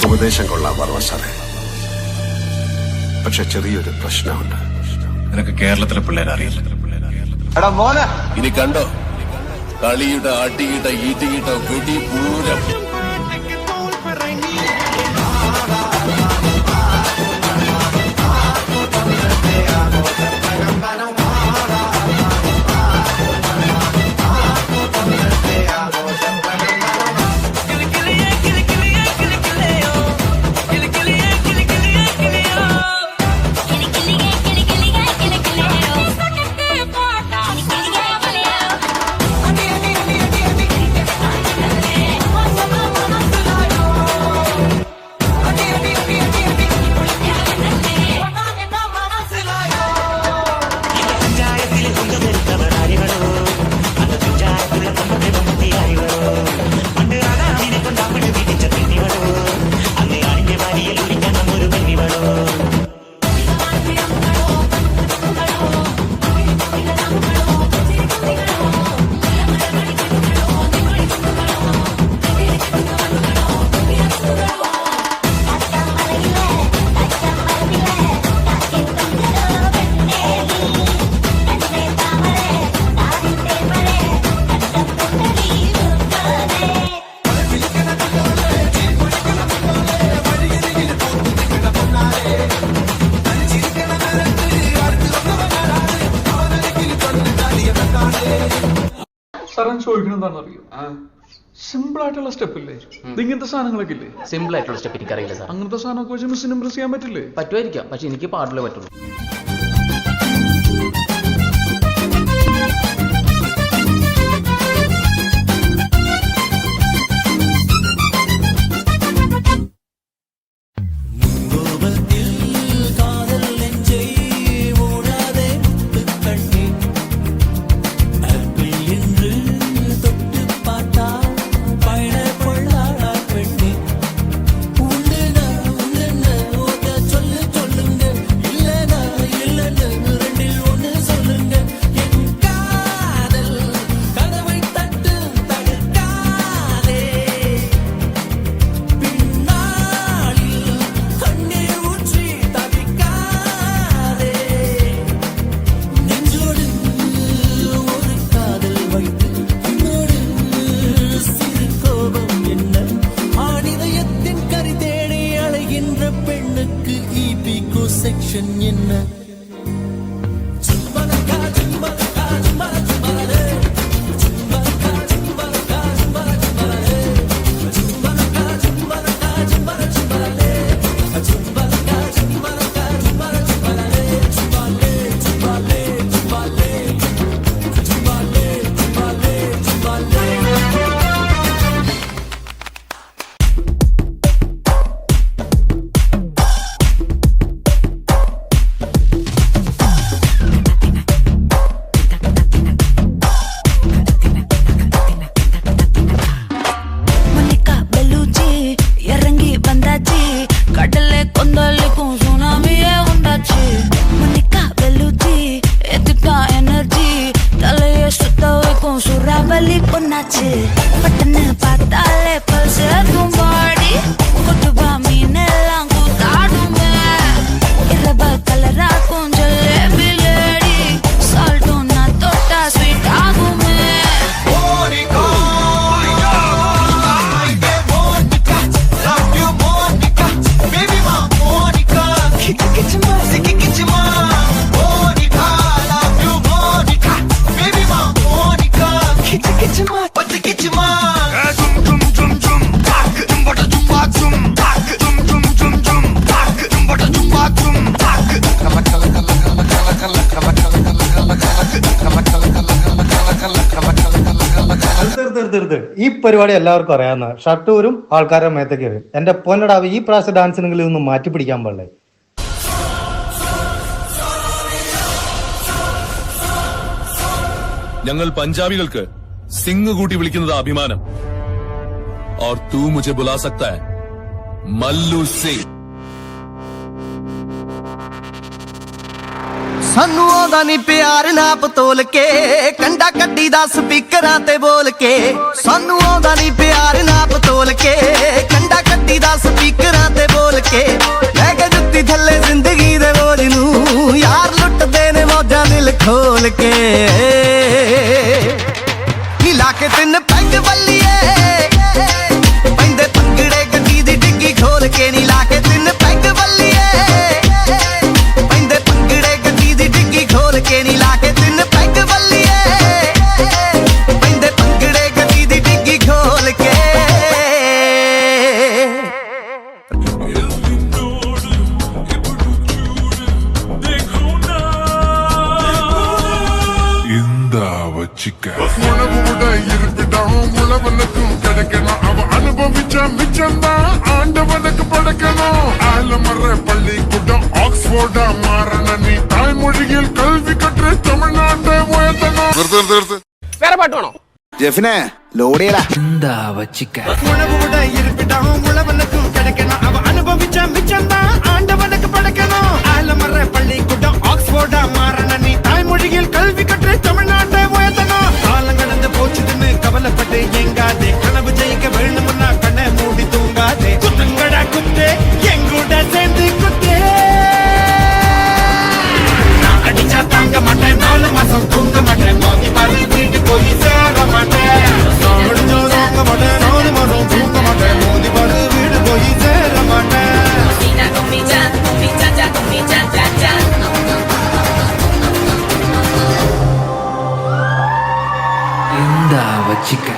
ഉപദേശം കൊള്ളാൻ പറഞ്ഞ സാറേ, പക്ഷെ ചെറിയൊരു പ്രശ്നമുണ്ട്. നിനക്ക് കേരളത്തിലെ പിള്ളേരെ അറിയില്ല. ഇനി കണ്ടോ കളിയുടെ അടിയിട്ട ഈട്ടിയിട്ട വെടി പൂരം. സാറൻ ചോദിക്കണം എന്താണെന്നറിയോ? സിമ്പിൾ ആയിട്ടുള്ള സ്റ്റെപ്പ് ഇല്ലേ, ഇങ്ങനത്തെ സാധനങ്ങളൊക്കെ ഇല്ലേ? സിമ്പിൾ ആയിട്ടുള്ള സ്റ്റെപ്പ് എനിക്കറിയില്ല സാർ. അങ്ങനത്തെ സാധനമൊക്കെ വെച്ച് മിസ്സിന് ഇംപ്രസ് ചെയ്യാൻ പറ്റില്ലേ? പറ്റുമായിരിക്കാം, പക്ഷെ എനിക്ക് പാടില്ലേ പറ്റുള്ളൂ. செக்ஷன் என்ன பொன்னாச்சு பட்டன்னு பார்த்தாலே பல்ஸ் பாடி கொட்டுபா மீன் எல்லாம் கூத்தாடுமே இரவ கலரா கொஞ்சம் லேடி சால்ட்டும் நான் தொட்டா ஸ்வீட் ஆகுமே ഈ പരിപാടി എല്ലാവർക്കും അറിയാവുന്ന ഷർട്ടൂരും ആൾക്കാരുടെ മേത്തേക്ക് വരും. എന്റെ പൊന്നടാവ് ഈ പ്രാവശ്യം ഡാൻസിനെങ്കിലും ഒന്ന് മാറ്റി പിടിക്കാൻ പാടില്ലേ? ഞങ്ങൾ പഞ്ചാബികൾക്ക് സിംഗ് കൂട്ടി വിളിക്കുന്നത് അഭിമാനം. और तू मुझे बुला सकता है मल्लू सिंह. ਸਾਨੂੰ ਆਉਂਦਾ ਨਹੀਂ ਪਿਆਰ ਨਾਪ ਤੋਲ ਕੇ ਕੰਡਾ ਕੱਢੀ ਦਾ ਸਪੀਕਰਾਂ ਤੇ ਬੋਲ ਕੇ ਸਾਨੂੰ ਆਉਂਦਾ ਨਹੀਂ ਪਿਆਰ ਨਾਪ ਤੋਲ ਕੇ ਕੰਡਾ ਕੱਢੀ ਦਾ ਸਪੀਕਰ खोल के नीला के तिन पैग बल्लिए पैंदे पंगड़े गड्डी दी डिग्गी खोल के नीला के तिन पैग बल्लिए पैंदे पंगड़े गड्डी दी डिग्गी खोल के नीला के तिन पैग बल्लिए पैंदे पंगड़े गड्डी दी डिग्गी खोल के உணவு விட இருப்பிடம் உழவனுக்கும் கிடைக்கணும் அவ அனுபவிச்ச மிச்சம்தான் ஆண்டவனுக்கு படைக்கணும் ஆலமர பள்ளிக்கூடம் ஆக்ஸ்போர்டா மாறன நீ தாய்மொழியில் கல்வி கற்று தமிழ்நாட்டை உயர்த்தணும். வேற பாட்டு வேணும் ജെഫിനെ ലോഡ് ചെയ്യടാ. உணவு விட இருப்பிடம் உழவனுக்கும் கிடைக்கணும் அவ அனுபவிச்ச மிச்சம்தான் ஆண்டவனுக்கு படைக்கணும் ஆலமர பள்ளிக்கூடம் ஆக்ஸ்போர்டா மாறன நீ தாய்மொழியில் கல்வி கற்று தமிழ்நாட்டை உயர்த்தணும் காலம் கடந்து போச்சுதுன்னு கவலைப்பட்டு எங்காதே கனவு ஜெயிக்க வேணும்னா கண்ணை மூடி தூங்காதே குத்துங்கடா குத்து எங்கூட சேர்ந்து குத்து நான் அடிச்சா தாங்க மாட்டேன் 4 மாசம் தூங்க மாட்டேன் மோதி பாரு வீட்டு போய் சேர மாட்டேன் நான் அடிச்சா தாங்க மாட்டேன் 4 மாசம் தூங்க மாட்டேன் மோதி பாரு வீடு போய் சேர மாட்டேன் എന്താ വച്ചിക്ക